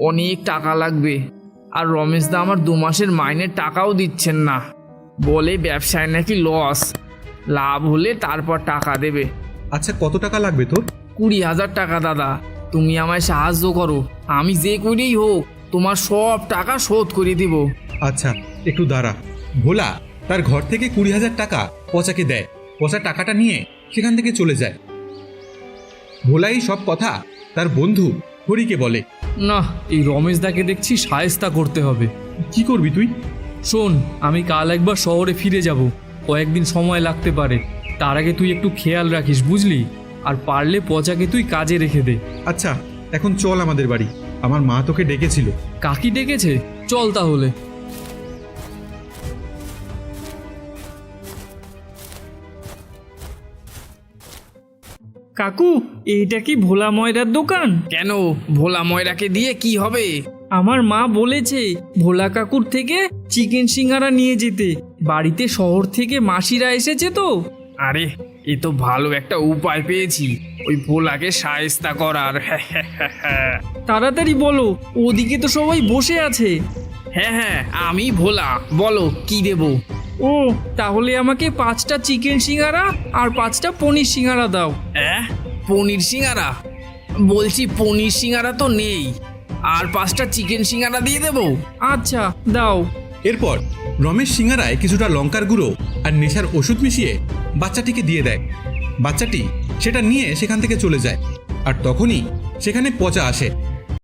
অনেক টাকা লাগবে। আর রমেশদা আমার 2 মাসের মাইনের টাকাও দিচ্ছেন না, বলে ব্যবসায় নাকি লস, লাভ হলে তারপর টাকা দেবে। আচ্ছা, কত টাকা লাগবে তোর? 20,000 টাকা দাদা, তুমি আমায় সাহায্য করো, আমি যে করেই হোক তোমার সব টাকা শোধ করে দিব। আচ্ছা, একটু দাঁড়া। ভোলা তার ঘর থেকে 20,000 টাকা পচাকে দেয়। পচা টাকাটা নিয়ে সেখান থেকে চলে যায়। ভোলাই সব কথা তার বন্ধু হরিকে বলে। না, এই রমেশদাকে দেখছি শায়েস্তা করতে হবে। কি করবি তুই? শোন, আমি কাল একবার শহরে ফিরে যাব, কয়েকদিন সময় লাগতে পারে। তার আগে তুই একটু খেয়াল রাখিস, বুঝলি? আর পারলে পচাকে তুই কাজে রেখে দে। আচ্ছা, এখন চল আমাদের বাড়ি, আমার মা তোকে ডেকেছিল। কাকি ডেকেছে? চল তাহলে। কাকু, এইটা কি ভোলা ময়রার দোকান? কেন, ভোলা ময়রাকে দিয়ে কি হবে? আমার মা বলেছে ভোলা কাকুর থেকে চিকেন সিঙ্গারা নিয়ে যেতে। বাড়িতে শহর থেকে মাসিরা এসেছে তো। আরে, এ তো ভালো একটা উপায় পেয়েছি ওই ভোলাকে শায়েস্তা করার। তাড়াতাড়ি বলো, ওদিকে তো সবাই বসে আছে। হ্যাঁ হ্যাঁ, আমি ভোলা, বলো কি দেব? ও, তাহলে আমাকে 5টা চিকেন সিঙ্গারা আর 5টা পনির সিঙ্গারা দাও। পনির সিঙ্গারা? বলছি পনির সিঙ্গারা তো নেই, আর 5টা চিকেন সিঙ্গারা দিয়ে দেবো। আচ্ছা, দাও। এরপর রমেশ সিঙ্গারায় কিছুটা লঙ্কার গুঁড়ো আর নেশার ওষুধ মিশিয়ে বাচ্চাটিকে দিয়ে দেয়। বাচ্চাটি সেটা নিয়ে সেখান থেকে চলে যায়। আর তখনই সেখানে পচা আসে।